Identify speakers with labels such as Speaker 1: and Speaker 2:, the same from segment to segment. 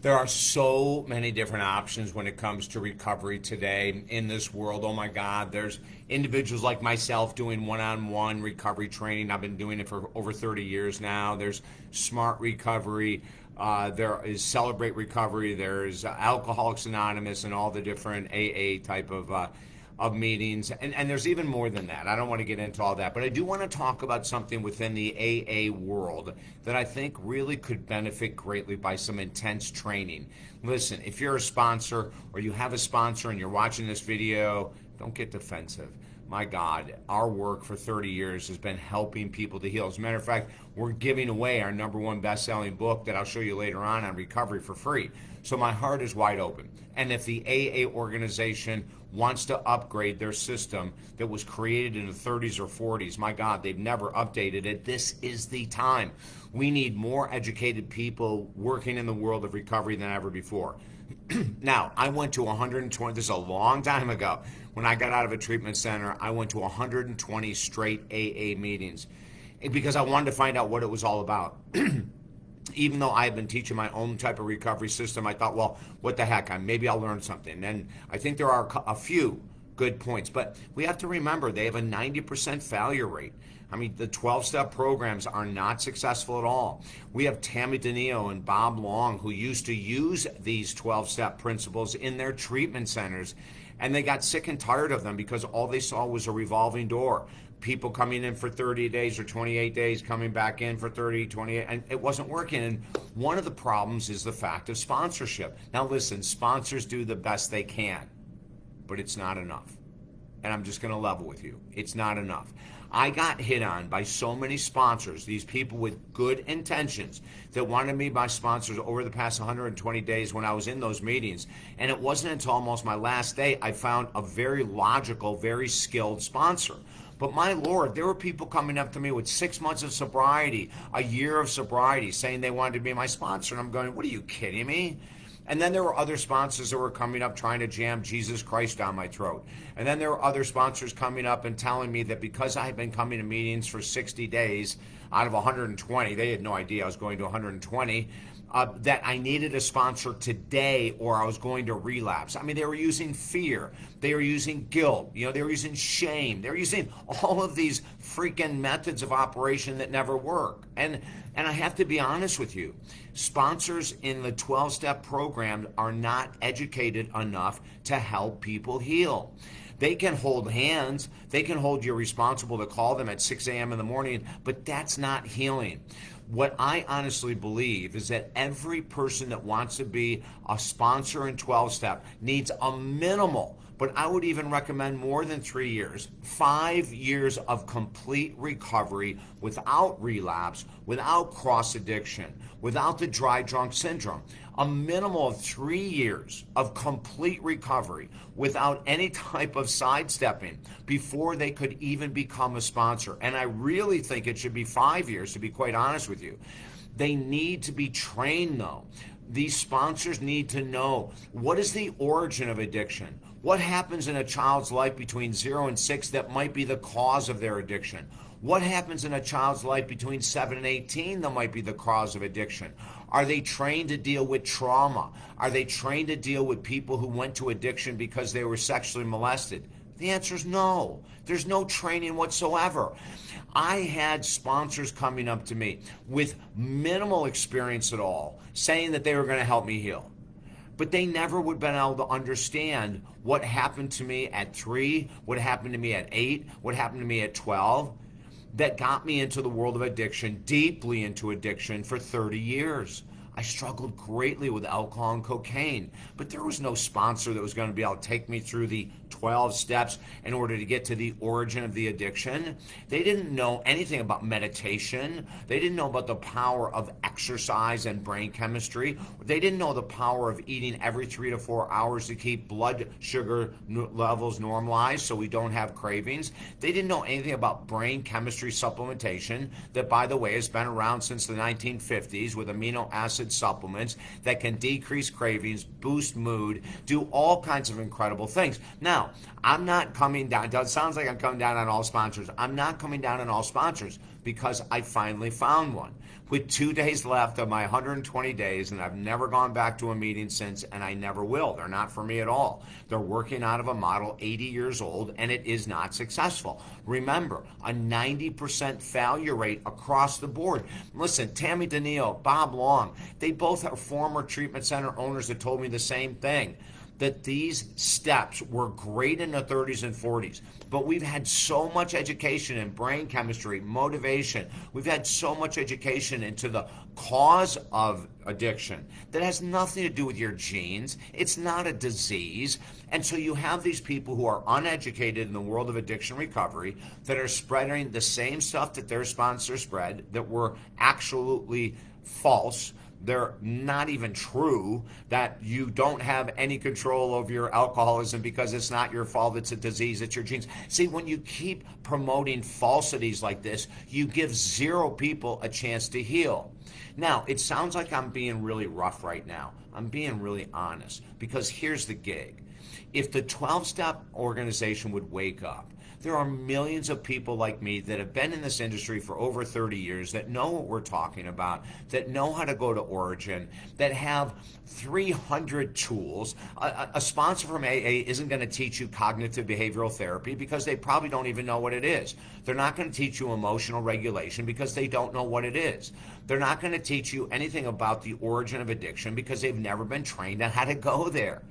Speaker 1: There are so many different options when it comes to recovery today in this world. Oh my God, there's individuals like myself doing one on one recovery training. I've been doing it for over 30 years now. There's Smart Recovery. There is Celebrate Recovery. There's Alcoholics Anonymous and all the different AA type of meetings. And there's even more than that. I don't want to get into all that, but I do want to talk about something within the AA world that I think really could benefit greatly by some intense training. Listen, if you're a sponsor or you have a sponsor and you're watching this video, don't get defensive. My God, our work for 30 years has been helping people to heal. As a matter of fact, we're giving away our #1 best-selling book that I'll show you later on recovery for free. So my heart is wide open. And if the AA organization wants to upgrade their system that was created in the 30s or 40s, my God, they've never updated it. This is the time. We need more educated people working in the world of recovery than ever before. Now, I went to 120, this is a long time ago. When I got out of a treatment center, I went to 120 straight AA meetings because I wanted to find out what it was all about. Even though I had been teaching my own type of recovery system, I thought, well, what the heck, maybe I'll learn something. And I think there are a few good points, but we have to remember they have a 90% failure rate. I mean, the 12-step programs are not successful at all. We have Tammy Danio and Bob Long who used to use these 12-step principles in their treatment centers, and they got sick and tired of them because all they saw was a revolving door. People coming in for 30 days or 28 days, coming back in for 30, 28, and it wasn't working. And one of the problems is the fact of sponsorship. Now listen, sponsors do the best they can, but it's not enough. And I'm just going to level with you. It's not enough. I got hit on by so many sponsors, these people with good intentions that wanted me by sponsors over the past 120 days when I was in those meetings. And it wasn't until almost my last day I found a very logical, very skilled sponsor. But my Lord, there were people coming up to me with 6 months of sobriety, a year of sobriety, saying they wanted to be my sponsor. And I'm going, what are you kidding me? And then there were other sponsors that were coming up trying to jam Jesus Christ down my throat. And then there were other sponsors coming up and telling me that because I had been coming to meetings for 60 days out of 120, they had no idea I was going to 120, that I needed a sponsor today or I was going to relapse. I mean, they were using fear. They were using guilt. They were using shame. They were using all of these freaking methods of operation that never work. And I have to be honest with you, sponsors in the 12-step program are not educated enough to help people heal. They can hold hands. They can hold you responsible to call them at 6 a.m. in the morning, but that's not healing. What I honestly believe is that every person that wants to be a sponsor in 12-step needs a minimal, but I would even recommend more than 3 years, 5 years of complete recovery without relapse, without cross-addiction, without the dry drunk syndrome. A minimal of 3 years of complete recovery without any type of sidestepping before they could even become a sponsor. And I really think it should be 5 years, to be quite honest with you. They need to be trained, though. These sponsors need to know what is the origin of addiction. What happens in a child's life between 0 and 6 that might be the cause of their addiction? What happens in a child's life between 7 and 18 that might be the cause of addiction? Are they trained to deal with trauma? Are they trained to deal with people who went to addiction because they were sexually molested? The answer is no. There's no training whatsoever. I had sponsors coming up to me with minimal experience at all, saying that they were going to help me heal. But they never would have been able to understand what happened to me at 3, what happened to me at 8, what happened to me at 12, that got me into the world of addiction, deeply into addiction for 30 years. I struggled greatly with alcohol and cocaine, but there was no sponsor that was going to be able to take me through the 12 steps in order to get to the origin of the addiction. They didn't know anything about meditation. They didn't know about the power of exercise and brain chemistry. They didn't know the power of eating every 3 to 4 hours to keep blood sugar levels normalized so we don't have cravings. They didn't know anything about brain chemistry supplementation that, by the way, has been around since the 1950s with amino acid supplements that can decrease cravings, boost mood, do all kinds of incredible things. Now, I'm not coming down, it sounds like I'm coming down on all sponsors. I'm not coming down on all sponsors, because I finally found one. With 2 days left of my 120 days, and I've never gone back to a meeting since, and I never will. They're not for me at all. They're working out of a model 80 years old, and it is not successful. Remember, a 90% failure rate across the board. Listen, Tammy DeNeo, Bob Long, they both are former treatment center owners that told me the same thing, that these steps were great in the 30s and 40s, but we've had so much education in brain chemistry, motivation. We've had so much education into the cause of addiction that has nothing to do with your genes. It's not a disease. And so you have these people who are uneducated in the world of addiction recovery that are spreading the same stuff that their sponsors spread that were absolutely false. They're not even true, that you don't have any control over your alcoholism because it's not your fault, it's a disease, it's your genes. See, when you keep promoting falsities like this, you give zero people a chance to heal. Now, it sounds like I'm being really rough right now. I'm being really honest, because here's the gig. If the 12-step organization would wake up, there are millions of people like me that have been in this industry for over 30 years, that know what we're talking about, that know how to go to Origin, that have 300 tools. A sponsor from AA isn't going to teach you cognitive behavioral therapy because they probably don't even know what it is. They're not going to teach you emotional regulation because they don't know what it is. They're not going to teach you anything about the origin of addiction because they've never been trained on how to go there.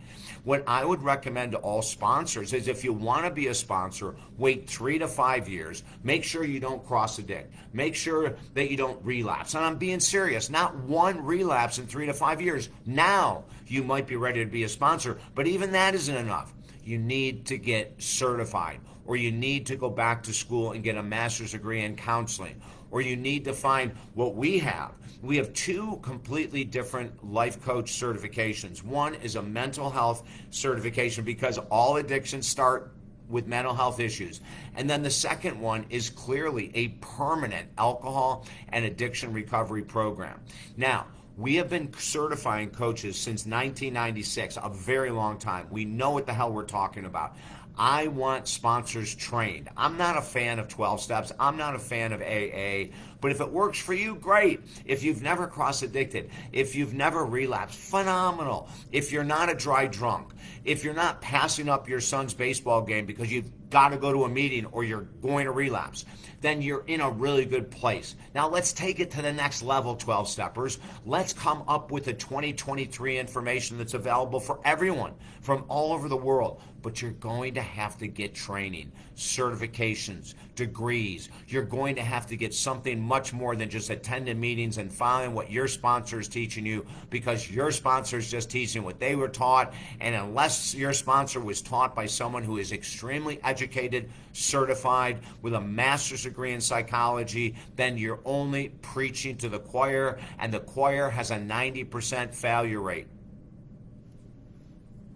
Speaker 1: What I would recommend to all sponsors is, if you want to be a sponsor, wait 3 to 5 years. Make sure you don't cross-addict. Make sure that you don't relapse. And I'm being serious. Not one relapse in 3 to 5 years. Now you might be ready to be a sponsor, but even that isn't enough. You need to get certified, or you need to go back to school and get a master's degree in counseling, or you need to find what we have. We have 2 completely different life coach certifications. One is a mental health certification, because all addictions start with mental health issues. And then the second one is clearly a permanent alcohol and addiction recovery program. Now, we have been certifying coaches since 1996, a very long time. We know what the hell we're talking about. I want sponsors trained. I'm not a fan of 12 steps. I'm not a fan of AA. But if it works for you, great. If you've never cross-addicted, if you've never relapsed, phenomenal. If you're not a dry drunk, if you're not passing up your son's baseball game because you've got to go to a meeting or you're going to relapse, then you're in a really good place. Now let's take it to the next level, 12-steppers. Let's come up with the 2023 information that's available for everyone from all over the world. But you're going to have to get training, certifications, degrees. You're going to have to get something much more than just attending meetings and following what your sponsor is teaching you, because your sponsor is just teaching what they were taught. And unless your sponsor was taught by someone who is extremely educated, certified, with a master's degree in psychology, then you're only preaching to the choir, and the choir has a 90% failure rate.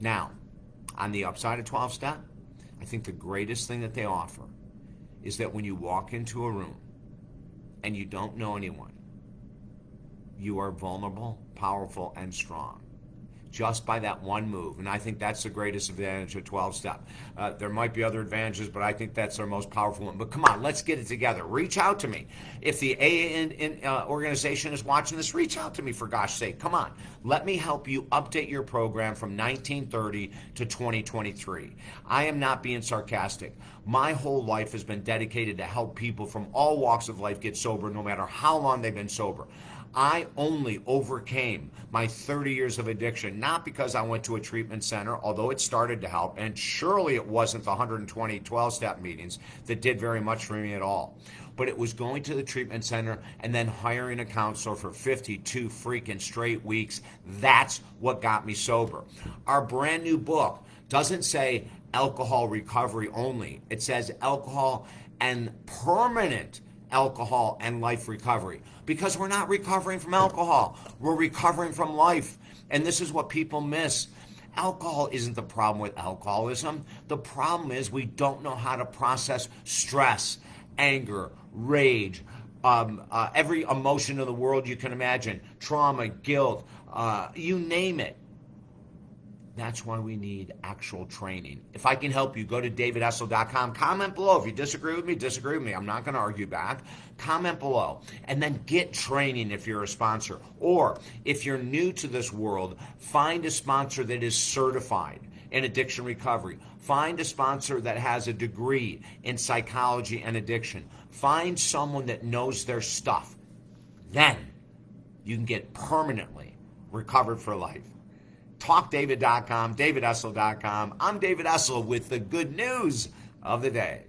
Speaker 1: Now, on the upside of 12-step, I think the greatest thing that they offer is that when you walk into a room and you don't know anyone, you are vulnerable, powerful, and strong, just by that one move. And I think that's the greatest advantage of 12-step. There might be other advantages, but I think that's our most powerful one. But come on, let's get it together. Reach out to me. If the AA organization is watching this, reach out to me, for gosh sake. Come on. Let me help you update your program from 1930 to 2023. I am not being sarcastic. My whole life has been dedicated to help people from all walks of life get sober, no matter how long they've been sober. I only overcame my 30 years of addiction, not because I went to a treatment center, although it started to help, and surely it wasn't the 120 12-step meetings that did very much for me at all. But it was going to the treatment center and then hiring a counselor for 52 freaking straight weeks. That's what got me sober. Our brand new book doesn't say alcohol recovery only. It says alcohol and permanent alcohol and life recovery, because we're not recovering from alcohol. We're recovering from life. And this is what people miss. Alcohol isn't the problem with alcoholism. The problem is we don't know how to process stress, anger, rage, every emotion in the world you can imagine, trauma, guilt, you name it. That's why we need actual training. If I can help you, go to davidessel.com. Comment below. If you disagree with me, disagree with me. I'm not going to argue back. Comment below. And then get training if you're a sponsor. Or if you're new to this world, find a sponsor that is certified in addiction recovery. Find a sponsor that has a degree in psychology and addiction. Find someone that knows their stuff. Then you can get permanently recovered for life. TalkDavid.com, davidessel.com. I'm David Essel with the good news of the day.